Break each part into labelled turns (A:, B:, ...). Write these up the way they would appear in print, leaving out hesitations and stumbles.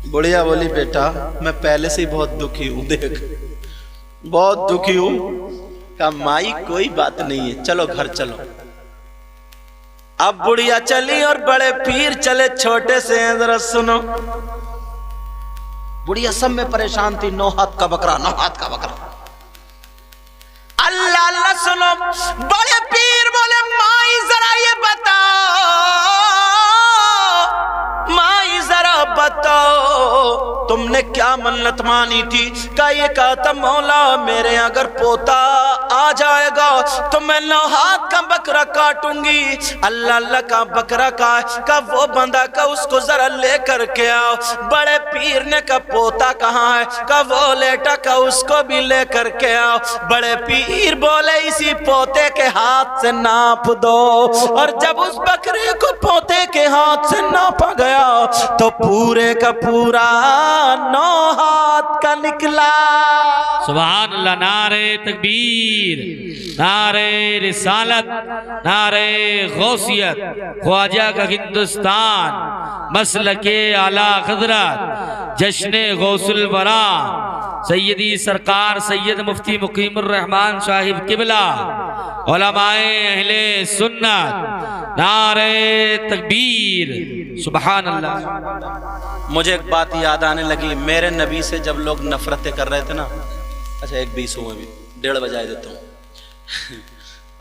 A: बुढ़िया बोली बेटा मैं पहले से ही बहुत दुखी हूं, देख बहुत दुखी हूं। कहा माई कोई बात नहीं है, चलो घर चलो। अब बुढ़िया चली और बड़े पीर चले छोटे से हैं। जरा सुनो, बुढ़िया सब में परेशान थी। 9 हाथ का बकरा, 9 हाथ का बकरा। अल्लाह अल्लाह सुनो, बड़े पीर बोले माई जरा ये बताओ, माई जरा बताओ तुमने क्या मन्नत मानी थी? का ये कहा था मौला मेरे अगर पोता आ जाएगा तो मैं 9 हाथ का बकरा काटूंगी। अल्लाह अल्लाह का बकरा का वो बंदा का उसको जरा लेकर के आओ। बड़े पीर ने का पोता कहाँ है? का वो लेटा का उसको भी लेकर के आओ। बड़े पीर बोले इसी पोते के हाथ से नाप दो। और जब उस बकरे को पोते के हाथ से नापा गया तो पूरे का पूरा 9 हाथ का निकला।
B: सुभान अल्लाह। नारे तकबीर, नारे रिसालत, नारे गौसियत, ख्वाजा का हिंदुस्तान, मसलके आला खदरत, जश्ने गौसुल वरा, सैयदी सरकार सैयद मुफ्ती मुकीमुर रहमान साहिब किबला, उलमाए अहले सुन्नत, नारे तकबीर, सुभान अल्लाह।
A: मुझे एक बात याद आने लगी, मेरे नबी से जब लोग नफरतें कर रहे थे ना, अच्छा 1:20 हुए भी, 1:30 बजा देता हूँ।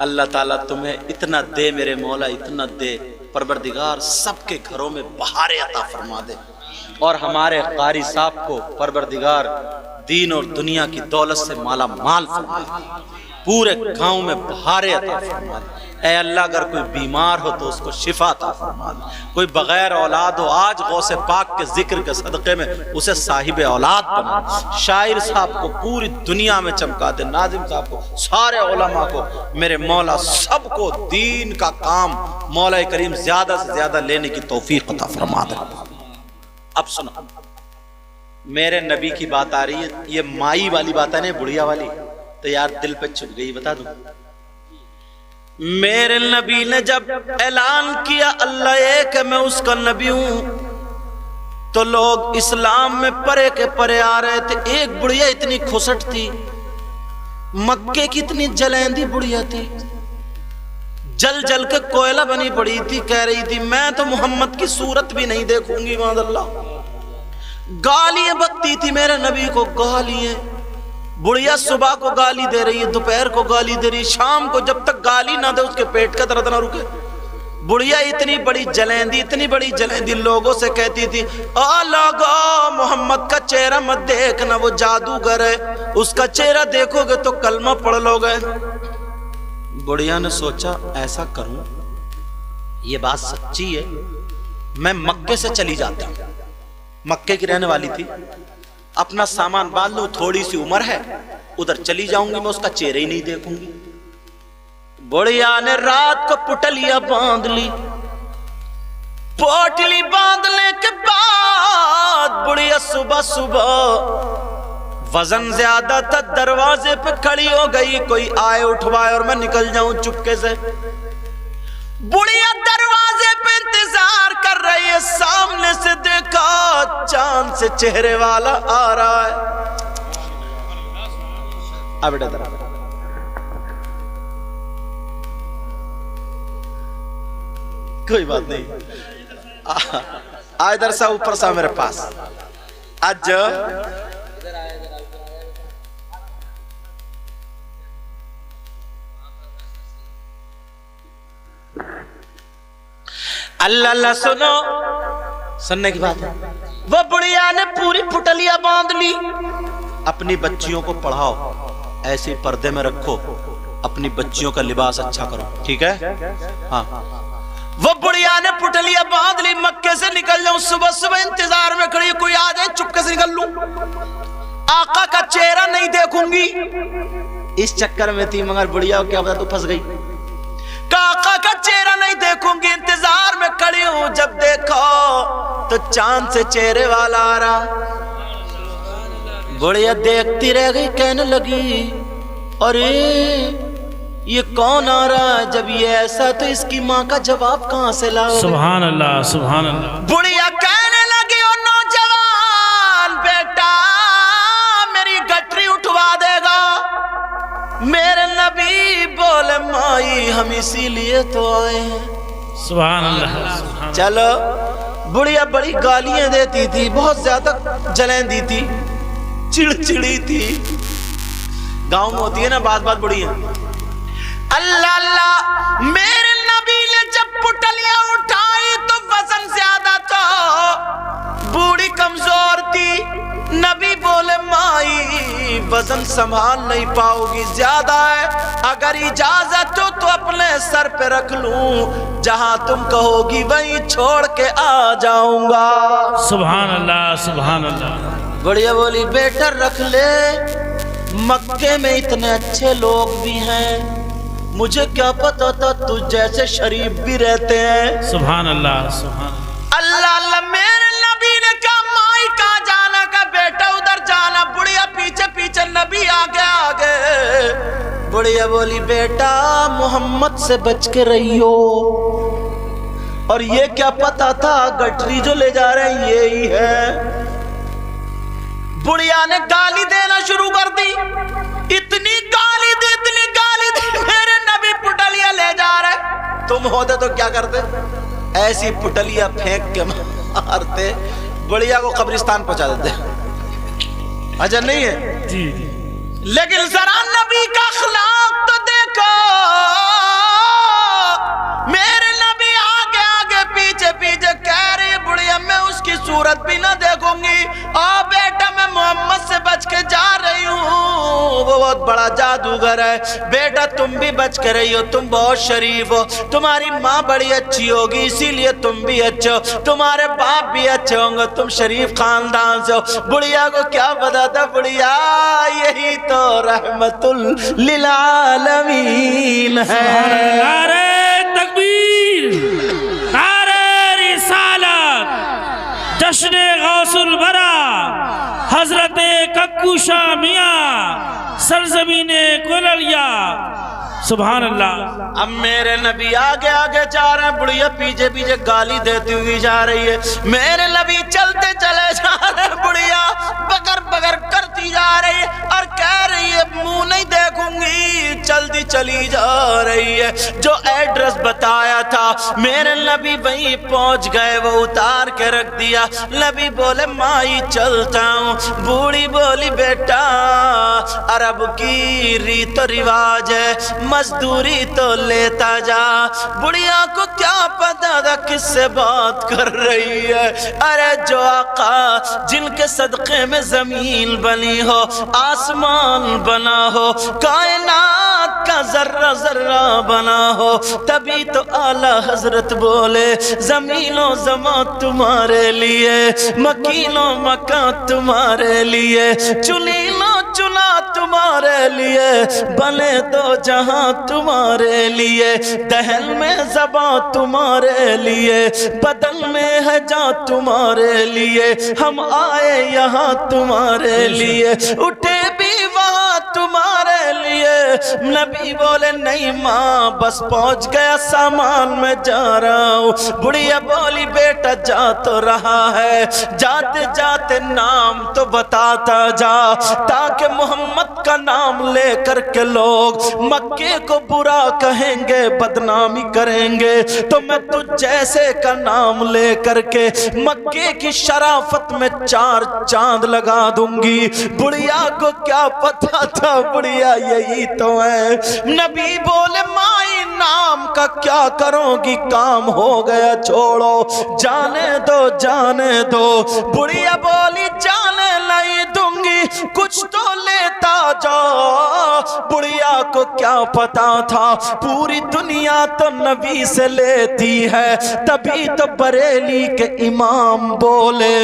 A: अल्लाह ताला तुम्हें इतना दे मेरे मौला, इतना दे परवरदिगार, सबके घरों में बहारें अता फरमा दे। और हमारे कारी साहब को परवरदिगार दीन और दुनिया की दौलत से माला माल फरमा दे, पूरे गांव में बहारें अता फरमा दे। ऐ अल्लाह अगर कोई बीमार हो तो उसको शिफा अता फरमा दे, कोई बगैर औलाद हो आज गौसे पाक के जिक्र के सदक़े में उसे साहिब औलाद बना दे। शायर साहब को पूरी दुनिया में चमका दे, नाजिम साहब को, सारे उलमा को, मेरे मौला सबको दीन का काम मौला करीम ज्यादा से ज्यादा लेने की तौफीक अता फरमा दे। अब सुनो, मेरे नबी की बात आ रही है, ये माई वाली बात है ना, बुढ़िया वाली, तो यार दिल पे चुभ गई। बता दूं, मेरे नबी ने जब ऐलान किया अल्लाह एक है मैं उसका नबी हूं, तो लोग इस्लाम में परे के परे आ रहे थे। एक बुढ़िया इतनी खुसट थी, मक्के की इतनी जलेंदी बुढ़िया थी, जल जल के कोयला बनी पड़ी थी। कह रही थी मैं तो मोहम्मद की सूरत भी नहीं देखूंगी। मादअल्लाह, गालियां बकती थी मेरे नबी को, गालियां। बुढ़िया सुबह को गाली दे रही है, दोपहर को गाली दे रही, शाम को, जब तक गाली ना दे उसके पेट का दर्द ना रुके। बुढ़िया इतनी बड़ी जलेंदी, इतनी बड़ी जलेंदी, लोगों से कहती थी ओ लोगो मोहम्मद का चेहरा मत देखना, वो जादूगर है, उसका चेहरा देखोगे तो कलमा पढ़ लोगे। बुढ़िया ने सोचा ऐसा करूं, ये बात सच्ची है, मैं मक्के से चली जाती हूं, मक्के की रहने वाली थी, अपना सामान बांध लूं, थोड़ी सी उम्र है, उधर चली जाऊंगी, मैं उसका चेहरा ही नहीं देखूंगी। बुढ़िया ने रात को पुटलिया बांध ली। पोटली बांधने के बाद बुढ़िया सुबह सुबह, वजन ज्यादा था, दरवाजे पे खड़ी हो गई, कोई आए उठवाए और मैं निकल जाऊं चुपके से। बुढ़िया दरवाजे पे इंतजार कर रही है, सामने से देखा चांद से चेहरे वाला आ रहा है। अब बेटा जरा कोई बात नहीं, आ इधर सा, ऊपर सा मेरे पास आज। अल्लाह अल्लाह सुनो, सुनने की बात है। वो बुढ़िया ने पूरी पुटलिया बांध ली। अपनी बच्चियों को पढ़ाओ, ऐसे पर्दे में रखो, अपनी बच्चियों का लिबास अच्छा करो, ठीक है? हाँ। वो बुढ़िया ने पुटलिया बांध ली, मक्के से निकल जाऊं, सुबह सुबह इंतजार में खड़ी, कोई आ जाए चुपके से निकल लूं, आका का चेहरा नहीं देखूंगी। इस चक्कर में थी, मगर बुढ़िया क्या पता तू फंस गई। काका का चेहरा नहीं देखूंगी, इंतजार में खड़ी हूं, जब देखो तो चांद से चेहरे वाला आ रहा। बुढ़िया देखती रह गई, कहने लगी अरे ये कौन आ रहा है? जब ये ऐसा तो इसकी माँ का जवाब कहां से लाओ?
B: सुभान अल्लाह, सुभान अल्लाह।
A: बुढ़िया कहने लगी ओ नौजवान, इसीलिए तो आए हैं।
B: सुभान अल्लाह।
A: चलो, बुढ़िया बड़ी गालियां देती थी, बहुत ज्यादा जलन दी थी, चिड़चिड़ी थी। गांव में होती है ना बात बात बुढ़िया। अल्लाह अल्लाह, मेरे नबी ने जब पुटलियां उठाई तो वजन ज्यादा था, बूढ़ी कमजोर थी। नबी बोले माई वजन संभाल नहीं पाओगी, ज्यादा है, अगर इजाजत हो तो अपने सर पे रख लूं, जहां तुम कहोगी वहीं छोड़ के आ जाऊंगा।
B: सुभान अल्लाह, सुभान अल्लाह।
A: बुढ़िया बोली बेटा रख ले, मक्के में इतने अच्छे लोग भी हैं, मुझे क्या पता था तुझ जैसे शरीफ भी रहते हैं।
B: सुभान अल्लाह, सुभान
A: अल्लाह अल्लाह। मेरे नबी ने कहा माई कहाँ जाना, का बेटा उधर जाना। बुढ़िया पीछे पीछे, नबी आगे आगे। बुढ़िया बोली बेटा मोहम्मद से बच के रहियो। और ये क्या पता था गठरी जो ले जा रहे हैं ये ही है। बुढ़िया ने गाली देना शुरू कर दी, इतनी गाली दी, इतनी गाली दी, मेरे नबी पुटलिया ले जा रहे। तुम होते तो क्या करते? ऐसी पुटलिया फेंक के मारते, बुढ़िया को कब्रिस्तान पहुंचा देते। अच्छा नहीं है
B: जी।
A: लेकिन जरा नबी का अखलाक तो देखो। मेरे नबी आगे आगे पीछे पीछे, कह रही है बुढ़िया मैं उसकी सूरत भी ना देखूंगी। और बेटा मैं मोहम्मद से बच के जा रही हूँ, वो बहुत बड़ा जादूगर है। बेटा तुम भी बच के रही हो, तुम बहुत शरीफ हो, तुम्हारी माँ बड़ी अच्छी होगी इसीलिए तुम भी अच्छे हो, तुम्हारे बाप भी अच्छे होंगे, तुम शरीफ खानदान से हो। बुढ़िया को क्या पता था, बुढ़िया यही तो रहमतुल लिल आलमीन है।
B: नारे तकबीर, नारे रिसालत, जश्न गौसुल बरा, हजरत कक्कू शाह मियां, सरजमीने कुललिया। सुभान अल्लाह।
A: अब मेरे नबी आगे आगे जा रहे हैं, बुढ़िया पीछे पीछे गाली देती हुई जा रही है। मेरे नबी चलते चले जा रहे हैं, बुढ़िया बगर बगर करती जा रही है और कह रही है मुंह नहीं देखूंगी, जल्दी चली जा रही है। जो एड्रेस बताया था मेरे नबी वहीं पहुंच गए, वो उतार के रख दिया। नबी बोले माई चलता हूँ। बूढ़ी बोली बेटा अरब की रीत रिवाज है, मजदूरी तो लेता जा। बुढ़िया को क्या पता था किससे बात कर रही है। अरे जो आका जिनके सदक़े में जमीन बनी हो, आसमान बना हो, कायनात का जर्रा जर्रा बना हो, तभी तो आला हजरत बोले जमीनों जमा तुम्हारे लिए, मकीनों मका तुम्हारे लिए, चुनीनो चुना तुम्हारे लिए, बने दो जहां तुम्हारे लिए, दहन में ज़बां तुम्हारे लिए, बदन में है जान तुम्हारे लिए, हम आए यहाँ तुम्हारे लिए, उठे भी वहाँ तुम्हारे लिए। नबी बोले नहीं माँ बस पहुँच गया सामान में जा रहा हूँ। बुढ़िया बोली बेटा जा तो रहा है, जाते जाते नाम तो बताता जा, ताकि मोहम्मद का नाम लेकर के लोग मक्के को बुरा कहेंगे, बदनामी करेंगे, तो मैं तुझ जैसे का नाम लेकर के मक्के की शराफत में 4 चांद लगा दूंगी। बुढ़िया को क्या पता था बुढ़िया यही तो है। नबी बोले माई नाम का क्या करोगी, काम हो गया छोड़ो, जाने दो जाने दो। बुढ़िया बोली जाने नहीं दूंगी, कुछ तो लेता जाओ। बुढ़िया को क्या पता था पूरी दुनिया तो नबी से लेती है, तभी तो बरेली के इमाम बोले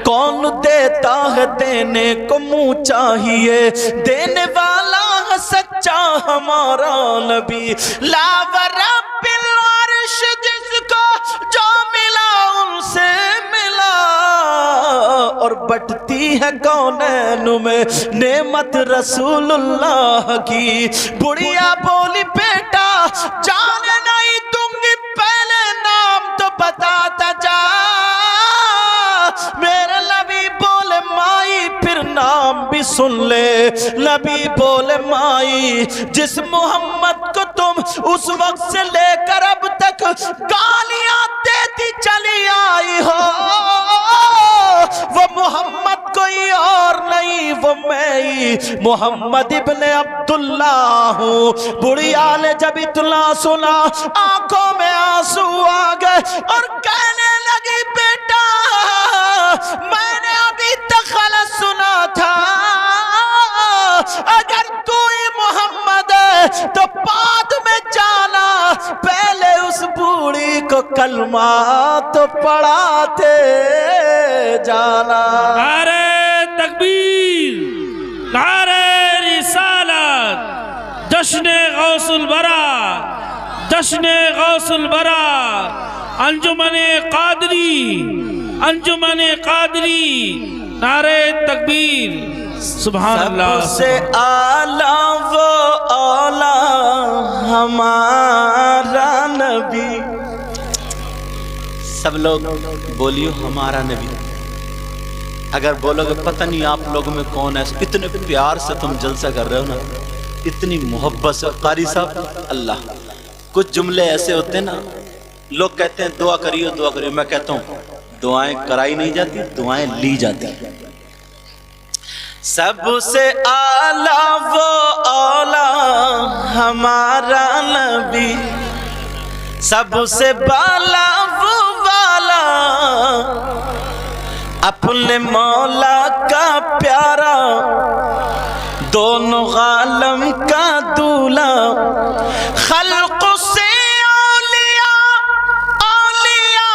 A: कौन देता है देने को मुंह चाहिए, देने वाला है सच्चा हमारा नबी। लावरा बिलारिश जिसको जो मिला उनसे मिला, और बटती है कौनैन में नेमत रसूलुल्लाह की। बुढ़िया बोली बेटा जाने नहीं दूंगी, पहले नाम तो बताता जा। मेरे नबी बोले माई फिर नाम भी सुन ले। नबी बोले माई जिस मोहम्मद को तुम उस वक्त से लेकर अब तक गालियां देती चली आई हो, वो मोहम्मद कोई और नहीं, वो मैं ही मोहम्मद इब्ने अब्दुल्ला हूँ। बुढ़िया ने जब इतना सुना आंखों में आंसू आ गए और कहने लगी बेटा मैंने अभी तक गलत सुना था, अगर तू ही मोहम्मद है तो बाद में जाना पहले उस बूढ़ी को कलमा तो पढ़ाते जाना।
B: नारे तकबीर, नारे रिसालत, जश्न गौसुल बरा, जश्न गौसुल बरा, अंजुमने कादरी, अंजुमने कादरी, नारे तकबीर, सुभान अल्लाह।
A: सबसे आला वो औला हमारा नबी। सब लोग बोलियो हमारा नबी। अगर बोलोगे पता नहीं आप लोगों में कौन है, इतने प्यार से तुम जलसा कर रहे हो ना, इतनी मोहब्बत से। कारी साहब अल्लाह, कुछ जुमले ऐसे होते हैं ना, लोग कहते हैं दुआ करियो दुआ करियो, मैं कहता हूँ दुआएं कराई नहीं जाती, दुआएं ली जाती। सबसे आला वो औला हमारा नबी, सबसे बाला वो वाला अपने मौला का प्यारा, दोनों आलम का दूल्हा, खल्क़ से औलिया, औलिया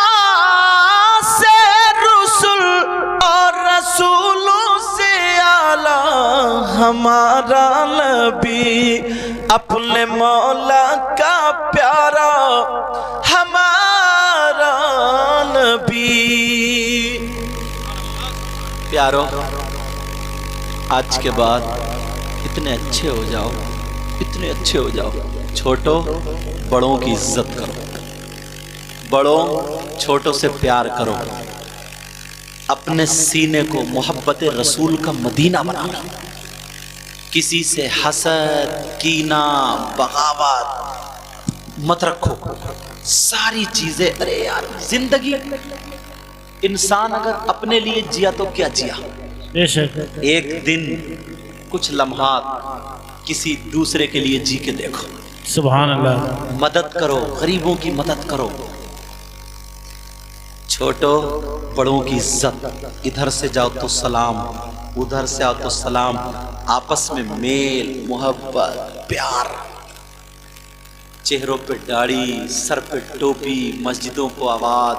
A: से रसूल और रसूलों से आला हमारा नबी, अपने मौला का प्यारा हमारा नबी। प्यारो आज के बाद इतने अच्छे हो जाओ, इतने अच्छे हो जाओ। छोटों बड़ों की इज्जत करो, बड़ों छोटों से प्यार करो, अपने सीने को मोहब्बत रसूल का मदीना बनाओ। किसी से हसद, कीना, बगावत मत रखो। सारी चीजें, अरे यार जिंदगी इंसान अगर अपने लिए जिया तो क्या जिया। एक दिन कुछ लम्हात किसी दूसरे के लिए जी के देखो।
B: सुभान अल्लाह।
A: मदद करो, गरीबों की मदद करो। छोटो बड़ों की इज्जत, इधर से जाओ तो सलाम, उधर से आओ तो सलाम। आपस में मेल, मोहब्बत, प्यार। चेहरों पे दाढ़ी, सर पे टोपी, मस्जिदों को आबाद।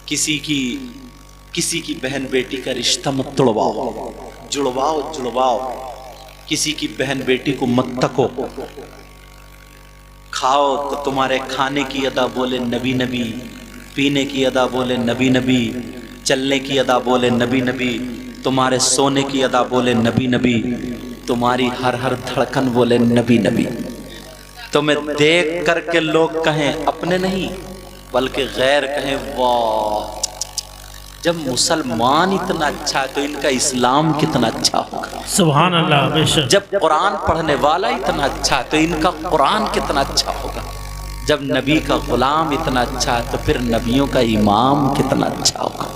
A: किसी की बहन बेटी का रिश्ता मत तोड़वाओ, जुड़वाओ जुड़वाओ। किसी की बहन बेटी को मत तको। खाओ तो तुम्हारे खाने की अदा बोले नबी नबी, पीने की अदा बोले नबी नबी, चलने की अदा बोले नबी नबी, तुम्हारे सोने की अदा बोले नबी नबी, तुम्हारी हर हर धड़कन बोले नबी नबी। तुम्हें देख करके लोग कहें अपने नहीं बल्कि गैर कहें वाह, जब मुसलमान इतना अच्छा है तो इनका इस्लाम कितना अच्छा होगा।
B: सुभान अल्लाह। बेशक।
A: जब कुरान पढ़ने वाला इतना अच्छा है तो इनका कुरान कितना अच्छा होगा। जब नबी का गुलाम इतना अच्छा है तो फिर नबियों का इमाम कितना अच्छा होगा।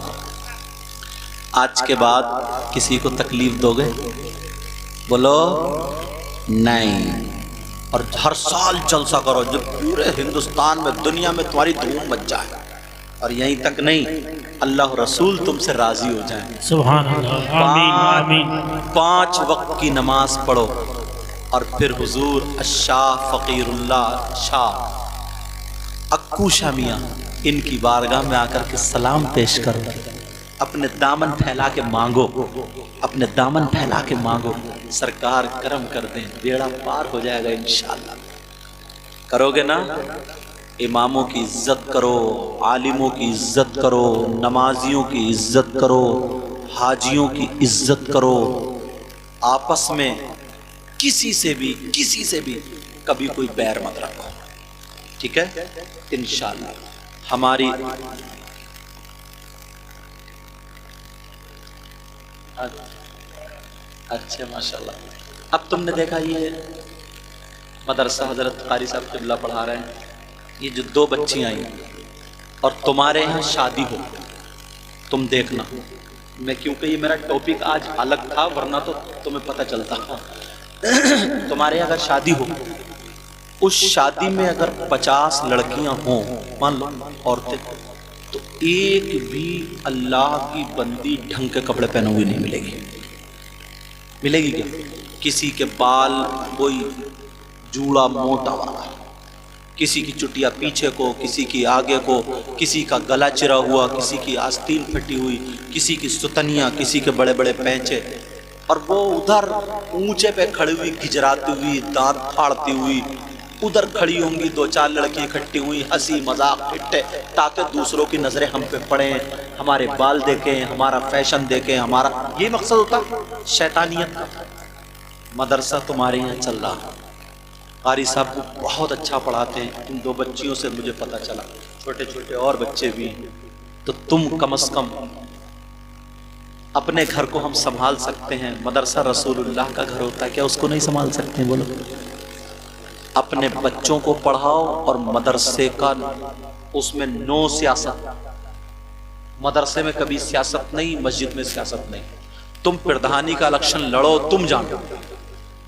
A: आज के बाद किसी को तकलीफ दोगे? बोलो नहीं। और हर साल जलसा करो जो पूरे हिंदुस्तान में, दुनिया में तुम्हारी धूम मच जाए। और यहीं तक नहीं, अल्लाह रसूल तुमसे राजी हो जाए।
B: सुभान अल्लाह। आमीन आमीन।
A: 5 वक्त की नमाज पढ़ो और फिर हुजूर शाह फ़कीरुल्लाह शाह अक्कू शाह मियाँ इनकी बारगाह में आकर के सलाम पेश करो। अपने दामन फैला के मांगो, अपने दामन फैला के मांगो। सरकार करम कर दें, बेड़ा पार हो जाएगा इंशाअल्लाह। करोगे ना? इमामों की इज्जत करो, आलिमों की इज्जत करो, नमाजियों की इज्जत करो, हाजियों की इज्जत करो। आपस में किसी से भी कभी कोई बैर मत रखो, ठीक है? इंशाअल्लाह हमारी अच्छा माशाल्लाह। अब तुमने देखा ये مدرسہ حضرت قاری صاحب قبلہ پڑھا رہے ہیں. یہ جو 2 بچیاں آئیں اور تمہارے یہاں شادی ہو، تم دیکھنا. میں کیونکہ یہ میرا ٹاپک آج الگ تھا ورنہ تو تمہیں پتہ چلتا. تمہارے یہاں اگر شادی ہو، اس شادی میں اگر 50 لڑکیاں ہوں مان لو عورتیں، تو ایک بھی اللہ کی بندی ڈھنگ کے کپڑے پہنے ہوئی نہیں ملے گی. ملے گی کیا؟ کسی کے بال وہی جوڑا موٹا والا، کسی کی چٹیا پیچھے کو، کسی کی آگے کو، کسی کا گلا چرا ہوا، کسی کی آستین پھٹی ہوئی، کسی کی ستنیاں، کسی کے بڑے بڑے پینچے، اور وہ ادھر اونچے پہ کھڑی ہوئی گھجراتی ہوئی، دانت پھاڑتی ہوئی، ادھر کھڑی ہوں گی 2-4 لڑکی اکٹھی ہوئی، ہنسی مذاق ٹھٹے، تاکہ دوسروں کی نظریں ہم پہ پڑیں، ہمارے بال دیکھیں، ہمارا فیشن دیکھیں، ہمارا یہ مقصد ہوتا شیطانیت کا. مدرسہ تمہارے یہاں چل رہا. قاری صاحب بہت اچھا پڑھاتے ہیں. ان 2 بچیوں سے مجھے پتہ چلا، چھوٹے چھوٹے اور بچے بھی ہیں. تو تم کم از کم اپنے گھر کو ہم سنبھال سکتے ہیں. مدرسہ رسول اللہ کا گھر ہوتا ہے، کیا اس کو نہیں سنبھال سکتے ہیں؟ بولو. اپنے بچوں کو پڑھاؤ، اور مدرسے کا اس میں نو سیاست. مدرسے میں کبھی سیاست نہیں، مسجد میں سیاست نہیں. تم پردھانی کا الیکشن لڑو، تم جانو،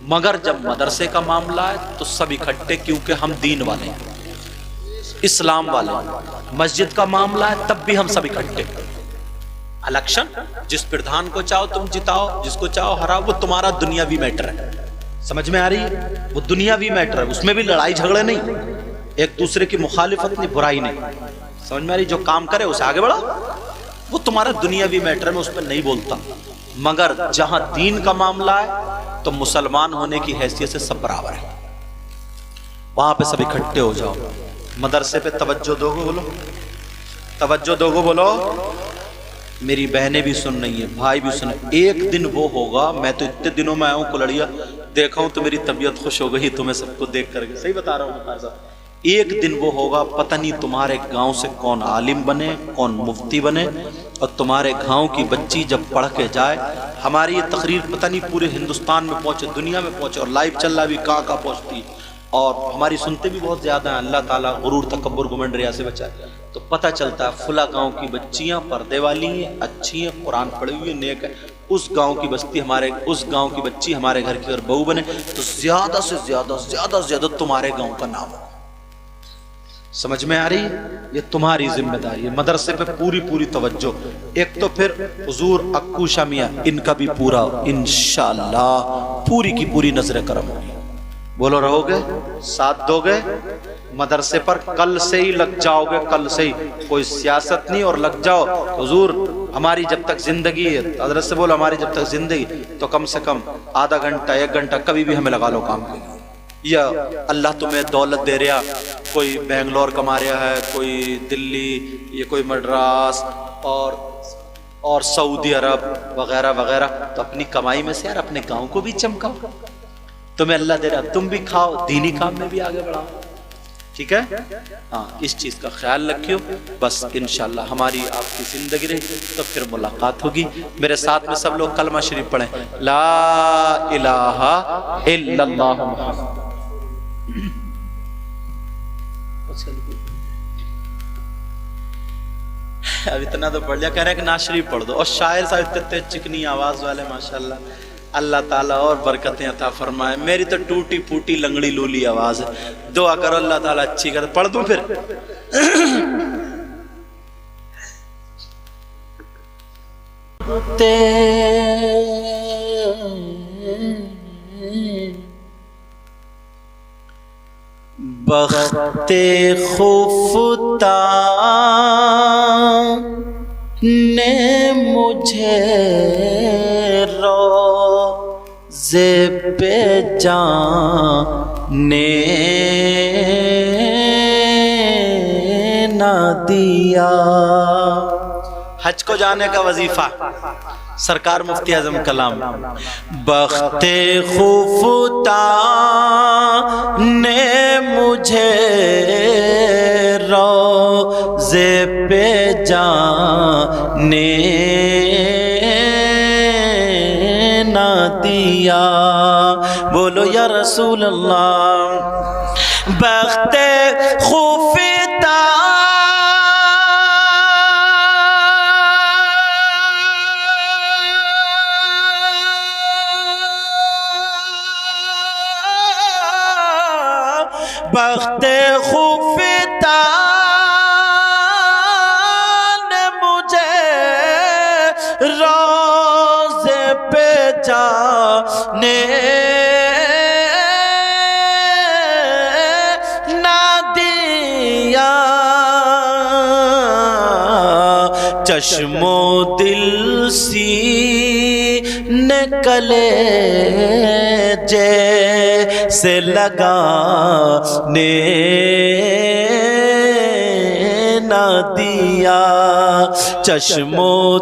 A: مگر جب مدرسے کا معاملہ ہے تو سب اکٹھے، کیونکہ ہم دین والے ہیں، اسلام والے ہیں. مسجد کا معاملہ ہے تب بھی ہم سب اکٹھے. الیکشن جس پردھان کو چاہو تم جتاؤ، جس کو چاہو ہراؤ، وہ تمہارا دنیاوی میٹر ہے. سمجھ میں آ رہی ہے؟ وہ دنیاوی میٹر ہے، اس میں بھی لڑائی جھگڑے نہیں، ایک دوسرے کی مخالفت نہیں، برائی نہیں. سمجھ میں آ رہی؟ جو کام کرے اسے آگے بڑھا، وہ تمہارا دنیاوی میٹر ہے، میں اس پہ نہیں بولتا. مگر جہاں دین کا معاملہ ہے تو مسلمان ہونے کی حیثیت سے سب برابر ہے. وہاں پہ سب اکٹھے ہو جاؤ. مدرسے پہ توجہ دو گے؟ بولو توجہ دو گے؟ بولو. میری بہنیں بھی سن رہی ہیں، بھائی بھی سن. ایک دن وہ ہوگا، میں تو اتنے دنوں میں آیا ہوں کلڑیا دیکھا ہوں تو میری طبیعت خوش ہو گئی تمہیں سب کو دیکھ کر کے. صحیح بتا رہا ہوں مختار صاحب. ایک دن وہ ہوگا، پتہ نہیں تمہارے گاؤں سے کون عالم بنے، کون مفتی بنے، اور تمہارے گاؤں کی بچی جب پڑھ کے جائے. ہماری یہ تقریر پتہ نہیں پورے ہندوستان میں پہنچے، دنیا میں پہنچے، اور لائیو چل رہا بھی کہاں پہنچتی، اور ہماری سنتے بھی بہت زیادہ ہیں. اللہ تعالیٰ غرور تکبر گھمنڈ ریا سے بچائے. تو پتہ چلتا ہے فلاں گاؤں کی بچیاں پردے والی ہیں، اچھی ہیں، قرآن پڑھی ہوئی ہیں، نیک ہے. اس گاؤں کی بستی ہمارے، اس گاؤں کی بچی ہمارے گھر کی اگر بہو بنے تو زیادہ سے زیادہ تمہارے گاؤں کا نام ہو. سمجھ میں آ رہی ہے؟ یہ تمہاری ذمہ داری ہے. مدرسے پہ پوری توجہ. ایک تو پھر حضور اکو شامیہ، ان کا بھی پورا انشاءاللہ پوری کی پوری نظر کرم ہوگی. بولو رہو گے؟ ساتھ دو گے؟ مدرسے پر کل سے ہی لگ جاؤ گے، کل سے ہی. کوئی سیاست نہیں، اور لگ جاؤ. حضور ہماری جب تک زندگی ہے، حضرت سے بولو ہماری جب تک زندگی تو کم سے کم آدھا گھنٹہ 1 گھنٹہ کبھی بھی ہمیں لگا لو کام کے. یا اللہ تمہیں دولت دے رہا، کوئی بنگلور کما رہا ہے، کوئی دلی، یہ کوئی مدراس اور سعودی عرب وغیرہ وغیرہ، تو اپنی کمائی میں سے یار اپنے گاؤں کو بھی چمکاؤ. تمہیں اللہ دے رہا، تم بھی کھاؤ، دینی کام میں بھی آگے بڑھاؤ. ٹھیک ہے؟ ہاں، اس چیز کا خیال رکھیو. بس انشاءاللہ ہماری آپ کی زندگی رہے تو پھر ملاقات ہوگی. میرے ساتھ میں سب لوگ کلمہ شریف پڑھیں. لا الہ الا اللہ. اب اتنا تو پڑھ لیا، کہہ رہے ہیں کہ نعت شریف پڑھ دو. اور شاعر صاحب اتنے چکنی آواز والے ماشاءاللہ، اللہ تعالیٰ اور برکتیں عطا فرمائے. میری تو ٹوٹی پھوٹی لنگڑی لولی آواز ہے. دعا کرو اللہ تعالیٰ اچھی کر. پڑھ دوں پھر؟ بخت خفتا نے مجھے روزے پہ جانے نہ دیا. حج کو جانے کا وظیفہ سرکار مفتی اعظم کلام. بخت خفتا نے مجھے روزے پہ جانے نہ دیا. بولو یا رسول اللہ. بخت خوفتا بخت خوفتا نے مجھے روزے پہ جانے نہ دیا. چشم و دل سینے کلیجے سے لگانے نہ دیا. چشم و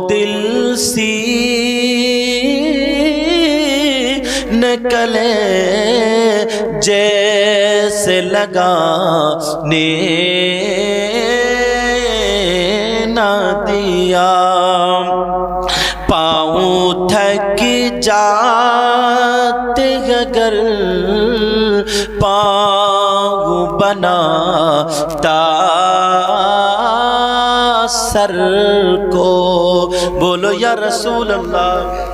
A: دل سینے کلیجے سے لگانے نہ دیا. پاؤں تھک جاتے اگر پاؤں بناتا سر کو. بولو یا رسول اللہ.